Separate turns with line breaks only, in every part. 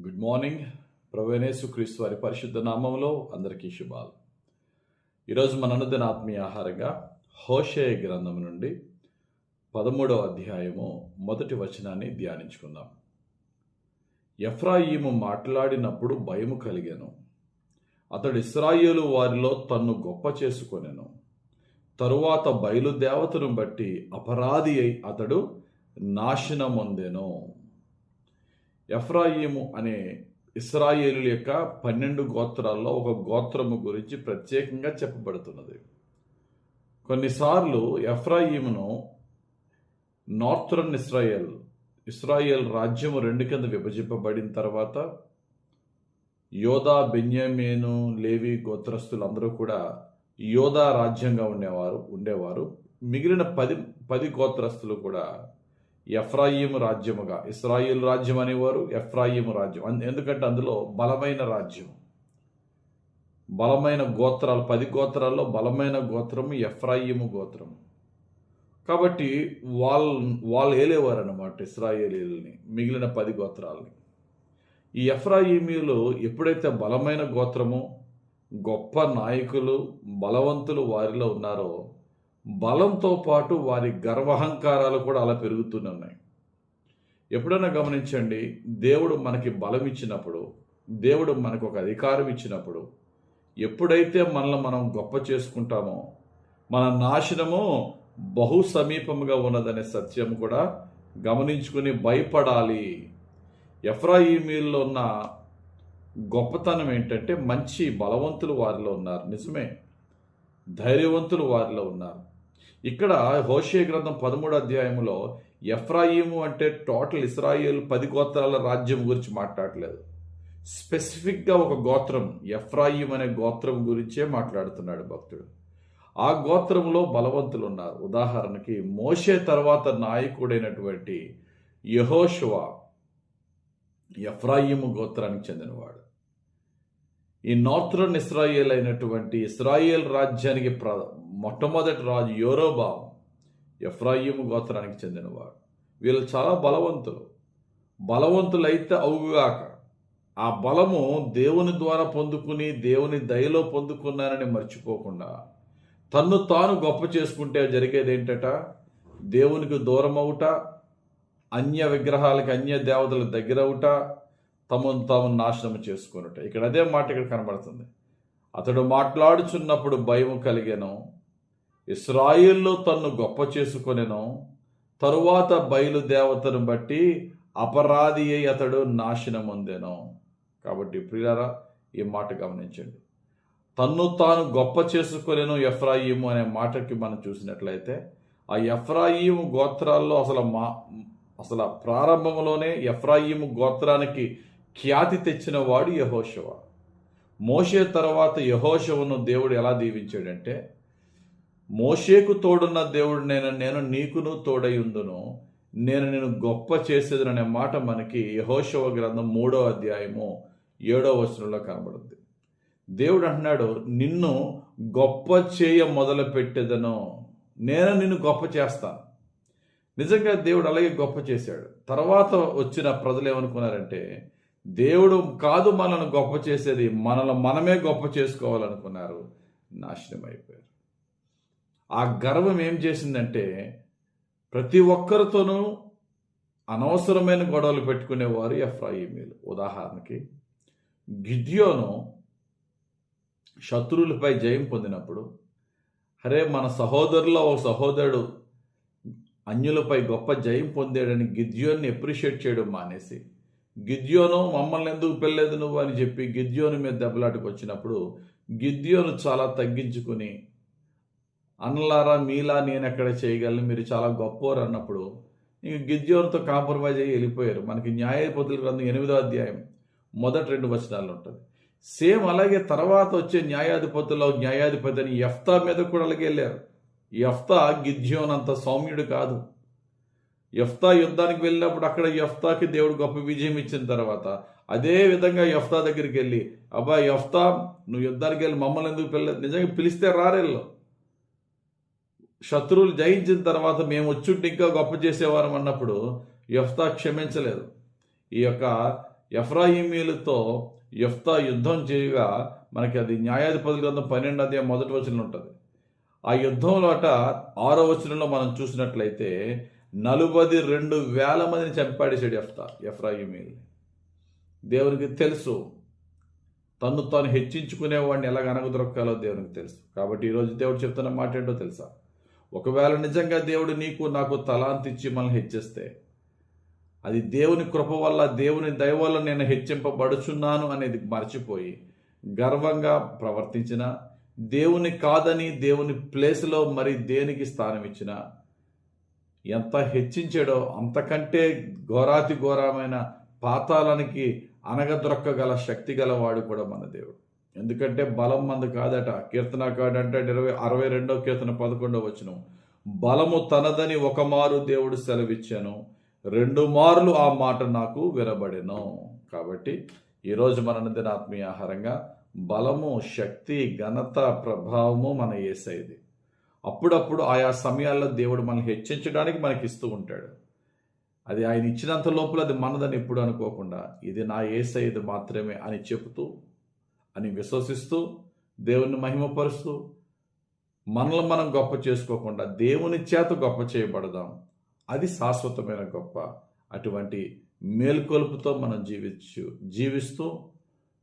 Good morning. ప్రభువైన యేసుక్రీస్తు వారి పరిశుద్ధ నామములో అందరికీ శుభాలు. ఈరోజు మన అనుదిన ఆత్మీయ ఆహారంగా హోషేయ గ్రంథం నుండి 13వ అధ్యాయము మొదటి వచనాన్ని ధ్యానించుకుందాం. ఎఫ్రాయిము మాట్లాడినప్పుడు భయము కలిగెను. అతడు ఇశ్రాయేలు వారిలో తన్ను గొప్ప చేసుకొనెను. తరువాత బయలుదేవతను బట్టి అపరాధి అయి అతడు నాశనమొందెను. ఎఫ్రాయిము అనే ఇశ్రాయేలు యొక్క 12 గోత్రాల్లో ఒక గోత్రము గురించి ప్రత్యేకంగా చెప్పబడుతున్నది. కొన్నిసార్లు ఎఫ్రాయిమును నార్థరన్ ఇస్రాయేల్ రాజ్యము 2 కింద విభజింపబడిన తర్వాత యోధా, బెన్యామీను, లేవి గోత్రస్తులందరూ కూడా యోధా రాజ్యంగా ఉండేవారు. మిగిలిన 10 గోత్రస్తులు కూడా ఎఫ్రాయిము రాజ్యముగా, ఇశ్రాయేల్ రాజ్యం అనేవారు ఎఫ్రాయిము రాజ్యం. ఎందుకంటే అందులో బలమైన రాజ్యం, బలమైన గోత్రాలు, 10 గోత్రాల్లో బలమైన గోత్రము ఎఫ్రాయిము గోత్రము. కాబట్టి వాళ్ళు ఏలేవారు అన్నమాట ఇశ్రాయేలీలని, మిగిలిన 10 గోత్రాలని. ఈ ఎఫ్రాయిమీలు ఎప్పుడైతే బలమైన గోత్రము, గొప్ప నాయకులు, బలవంతులు వారిలో ఉన్నారో, బలంతో పాటు వారి గర్వహంకారాలు కూడా అలా పెరుగుతూనే ఉన్నాయి. ఎప్పుడైనా గమనించండి, దేవుడు మనకి బలం ఇచ్చినప్పుడు, దేవుడు మనకు ఒక అధికారం ఇచ్చినప్పుడు, ఎప్పుడైతే మనల్ని మనం గొప్ప చేసుకుంటామో మన నాశనము బహు సమీపముగా ఉన్నదనే సత్యం కూడా గమనించుకుని భయపడాలి. ఎఫ్రాయిమీల్లో ఉన్న గొప్పతనం ఏంటంటే మంచి బలవంతులు వారిలో ఉన్నారు, నిజమే, ధైర్యవంతులు వారిలో ఉన్నారు. ఇక్కడ హోషేయ గ్రంథం 13వ అధ్యాయంలో ఎఫ్రాయిము అంటే టోటల్ ఇశ్రాయేల్ 10 గోత్రాల రాజ్యం గురించి మాట్లాడలేదు. స్పెసిఫిక్గా ఒక గోత్రం, ఎఫ్రాయిం అనే గోత్రం గురించే మాట్లాడుతున్నాడు భక్తుడు. ఆ గోత్రంలో బలవంతులు ఉన్నారు. ఉదాహరణకి మోషే తర్వాత నాయకుడైనటువంటి యెహోషువ ఎఫ్రాయిము గోత్రానికి చెందినవాడు. ఈ నార్థరన్ ఇస్రాయేల్ అయినటువంటి ఇస్రాయేల్ రాజ్యానికి మొట్టమొదటి రాజు యెరోబాము ఎఫ్రాయిము గోత్రానికి చెందినవాడు. వీళ్ళు చాలా బలవంతులైతే అవుగాక ఆ బలము దేవుని ద్వారా పొందుకుని, దేవుని దయలో పొందుకున్నానని మర్చిపోకుండా తన్ను తాను గొప్ప చేసుకుంటే జరిగేది ఏంటట? దేవునికి దూరం అవుట, అన్య విగ్రహాలకి, అన్య దేవతలకు దగ్గర అవుట, తమను తాము నాశనం చేసుకున్నట. ఇక్కడ అదే మాట ఇక్కడ కనబడుతుంది. అతడు మాట్లాడుచున్నప్పుడు భయం కలిగెను, ఇశ్రాయేల్లో తన్ను గొప్ప చేసుకొనెను. తరువాత బయలుదేవతను బట్టి అపరాధి అయి అతడు నాశనమొందెను. కాబట్టి ప్రియులారా, ఈ మాట గమనించండి. తన్ను తాను గొప్ప చేసుకొనెను ఎఫ్రాయిము అనే మాటకి మనం చూసినట్లయితే, ఆ ఎఫ్రాయిము గోత్రాల్లో అసలు ప్రారంభంలోనే ఎఫ్రాయిము గోత్రానికి ఖ్యాతి తెచ్చిన వాడు యెహోషువ. మోషే తర్వాత యెహోషువను దేవుడు ఎలా దీవించాడంటే, మోషేకు తోడున్న దేవుడు నేను నీకును తోడై ఉందును, నేను నిన్ను గొప్ప చేసేదను అనే మాట మనకి యెహోషువ గ్రంథం 3వ అధ్యాయము 7వ వచనంలో కనబడుతుంది. దేవుడు అంటున్నాడు, నిన్ను గొప్ప చేయ మొదలు పెట్టేదను, నేను నిన్ను గొప్ప చేస్తాను. నిజంగా దేవుడు అలాగే గొప్ప చేశాడు. తర్వాత వచ్చిన ప్రజలు ఏమనుకున్నారంటే, దేవుడు కాదు మనల్ని గొప్ప చేసేది, మనమే గొప్ప చేసుకోవాలనుకున్నారు, నాశనం అయిపోయారు. ఆ గర్వం ఏం చేసిందంటే, ప్రతి ఒక్కరితోనూ అనవసరమైన గొడవలు పెట్టుకునేవారు ఎఫ్రాయిమీలు. ఉదాహరణకి గిద్యోను శత్రువులపై జయం పొందినప్పుడు, అరే మన సహోదరులో ఒక సహోదరుడు అన్యులపై గొప్ప జయం పొందాడని గిద్యోన్ని అప్రిషియేట్ చేయడం మానేసి, గిద్యోను మమ్మల్ని ఎందుకు పెళ్ళలేదు నువ్వు అని చెప్పి గిద్యోను మీద దెబ్బలాటకు వచ్చినప్పుడు గిద్యోను చాలా తగ్గించుకుని, అన్నలారా మీలా నేను ఎక్కడ చేయగలను, మీరు చాలా గొప్పవారు అన్నప్పుడు ఇంక గిద్యోనుతో కాంప్రమైజ్ అయ్యి వెళ్ళిపోయారు. మనకి న్యాయాధిపతుల గ్రంథం 8వ అధ్యాయం మొదటి 2 వచనాలు ఉంటుంది. సేమ్ అలాగే తర్వాత వచ్చే న్యాయాధిపతి అని యెఫ్తా మీద కూడా అలాగే వెళ్ళారు. యెఫ్తా గిద్యోను అంత సౌమ్యుడు కాదు. యెఫ్తా యుద్ధానికి వెళ్ళినప్పుడు అక్కడ యెఫ్తాకి దేవుడు గొప్ప విజయం ఇచ్చిన తర్వాత అదే విధంగా యెఫ్తా దగ్గరికి వెళ్ళి, అబ్బా యెఫ్తా నువ్వు యుద్ధానికి వెళ్ళి మమ్మల్ని ఎందుకు పిల్లలేదు, నిజంగా పిలిస్తే రారెళ్ళు, శత్రువులు జయించిన తర్వాత మేము వచ్చుంటే ఇంకా గొప్ప చేసేవారం అన్నప్పుడు యెఫ్తా క్షమించలేదు. ఈ యొక్క ఎఫ్రాయిమీలతో యెఫ్తా యుద్ధం చేయగా మనకి అది న్యాయాధిపతుల గ్రంథం 12వ మొదటి వచనంలో ఉంటుంది. ఆ యుద్ధంలో 6వ వచనంలో మనం చూసినట్లయితే 42,000 మందిని చంపాడేశాడు ఎఫ్రాయిమీల్ని. దేవునికి తెలుసు తన్ను తాను హెచ్చించుకునేవాడిని ఎలాగ అనగదొరక్కాలో దేవునికి తెలుసు. కాబట్టి ఈరోజు దేవుడు చెప్తున్న మాట ఏంటో తెలుసా? ఒకవేళ నిజంగా దేవుడు నీకు నాకు తలాంతిచ్చి మనల్ని హెచ్చిస్తే అది దేవుని కృప వల్ల, దేవుని దయ వల్ల నేను హెచ్చింపబడుచున్నాను అనేది మర్చిపోయి గర్వంగా ప్రవర్తించిన, దేవుని కాదని దేవుని ప్లేస్లో మరి దేనికి స్థానం ఇచ్చినా, ఎంత హెచ్చించాడో అంతకంటే ఘోరాతి ఘోరమైన పాతాళానికి అనగదొరక్కగల శక్తి గలవాడు కూడా మన దేవుడు. ఎందుకంటే బలం మంది కాదట. కీర్తనకాడు అంటే 62వ కీర్తన 11వ వచనం, బలము తనదని ఒక మారు దేవుడు సెలవిచ్చాను, 2 మార్లు ఆ మాట నాకు వినబడెను. కాబట్టి ఈరోజు మన దిన ఆత్మీయ ఆహారంగా బలము, శక్తి, ఘనత, ప్రభావము మన యేసయ్యది. అప్పుడప్పుడు ఆయా సమయాల్లో దేవుడు మనల్ని హెచ్చించడానికి మనకి ఇస్తూ ఉంటాడు. అది ఆయన ఇచ్చినంత లోపల అది మనదని ఎప్పుడు అనుకోకుండా ఇది నా యేసయ్యది మాత్రమే అని చెబుతూ, అని విశ్వసిస్తూ, దేవుని మహిమపరుస్తూ, మనల్ని మనం గొప్ప చేసుకోకుండా దేవుని చేత గొప్ప చేయబడదాం. అది శాశ్వతమైన గొప్ప. అటువంటి మేల్కొలుపుతో మనం జీవిస్తూ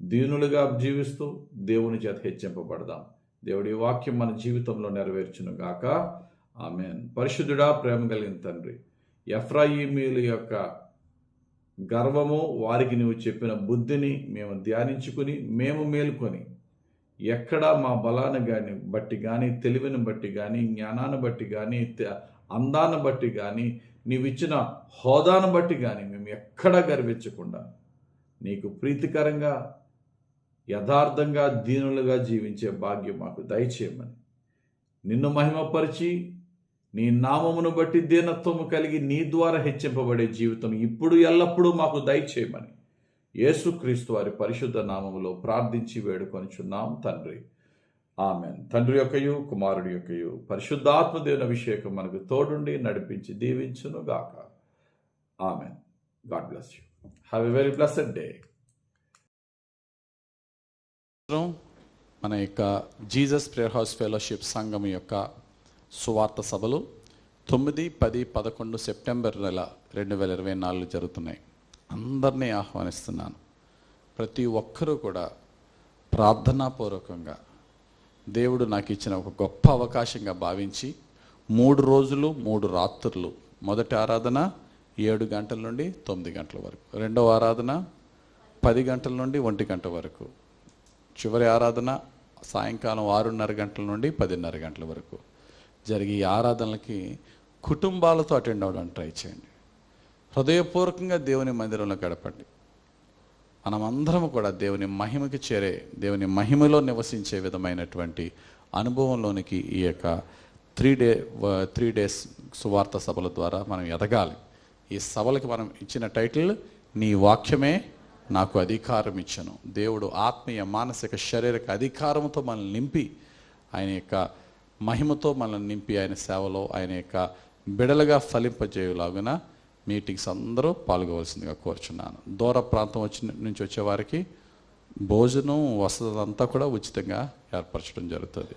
దీనులుగా జీవిస్తూ దేవుని చేత హెచ్చింపబడదాం. దేవుడి వాక్యం మన జీవితంలో నెరవేర్చును గాక. ఆమేన్. పరిశుద్ధుడా, ప్రేమ కలిగిన తండ్రి, ఎఫ్రాయిమీల యొక్క గర్వము, వారికి నువ్వు చెప్పిన బుద్ధిని మేము ధ్యానించుకుని మేము మేల్కొని ఎక్కడా మా బలాన్ని బట్టి కానీ, తెలివిని బట్టి కానీ, జ్ఞానాన్ని బట్టి కానీ, అందాన్ని బట్టి కానీ, నీవిచ్చిన హోదాను బట్టి కానీ మేము ఎక్కడా గర్వించకుండా నీకు ప్రీతికరంగా, యథార్థంగా, దీనులుగా జీవించే భాగ్యం మాకు దయచేయమని, నిన్ను మహిమపరిచి నీ నామమును బట్టి దీనత్వము కలిగి నీ ద్వారా హెచ్చింపబడే జీవితం ఇప్పుడు ఎల్లప్పుడూ మాకు దయచేయమని యేసుక్రీస్తు వారి పరిశుద్ధ నామములో ప్రార్థించి వేడుకొనిచున్నాం తండ్రి. ఆమెన్. తండ్రి యొక్కయు, కుమారుడి యొక్కయు, పరిశుద్ధాత్మ దేవుని అభిషేకం మనకు తోడుండి నడిపించి దీవించును గాక. Amen. God bless you. Have a very blessed day.
మన యొక్క జీసస్ ప్రేయర్ హౌస్ ఫెలోషిప్ సంఘం యొక్క సువార్త సభలు 9, 10, 11 సెప్టెంబర్ నెల 2024 జరుగుతున్నాయి. అందరినీ ఆహ్వానిస్తున్నాను. ప్రతి ఒక్కరూ కూడా ప్రార్థనాపూర్వకంగా దేవుడు నాకు ఇచ్చిన ఒక గొప్ప అవకాశంగా భావించి 3 రోజులు 3 రాత్రులు, మొదటి ఆరాధన 7 గంటల నుండి 9 గంటల వరకు, రెండవ ఆరాధన 10 గంటల నుండి 1 గంట వరకు, చివరి ఆరాధన సాయంకాలం 6:30 గంటల నుండి 10:30 గంటల వరకు జరిగే ఈ ఆరాధనలకి కుటుంబాలతో అటెండ్ అవ్వడానికి ట్రై చేయండి. హృదయపూర్వకంగా దేవుని మందిరంలో గడపండి. మనమందరం కూడా దేవుని మహిమకి చేరే, దేవుని మహిమలో నివసించే విధమైనటువంటి అనుభవంలోనికి ఈ యొక్క 3 డేస్ సువార్త సభల ద్వారా మనం ఎదగాలి. ఈ సభలకి మనం ఇచ్చిన టైటిల్, నీ వాక్యమే నాకు అధికారం ఇచ్చను. దేవుడు ఆత్మీయ, మానసిక, శారీరక అధికారంతో మనల్ని నింపి, ఆయన యొక్క మహిమతో మనల్ని నింపి, ఆయన సేవలో ఆయన యొక్క బిడలుగా ఫలింపజేయులాగున మీటింగ్స్ అందరూ పాల్గొవలసిందిగా కోరుచున్నాను. దూర ప్రాంతం నుంచి వచ్చే వారికి భోజనం, వసతి అంతా కూడా ఉచితంగా ఏర్పరచడం జరుగుతుంది.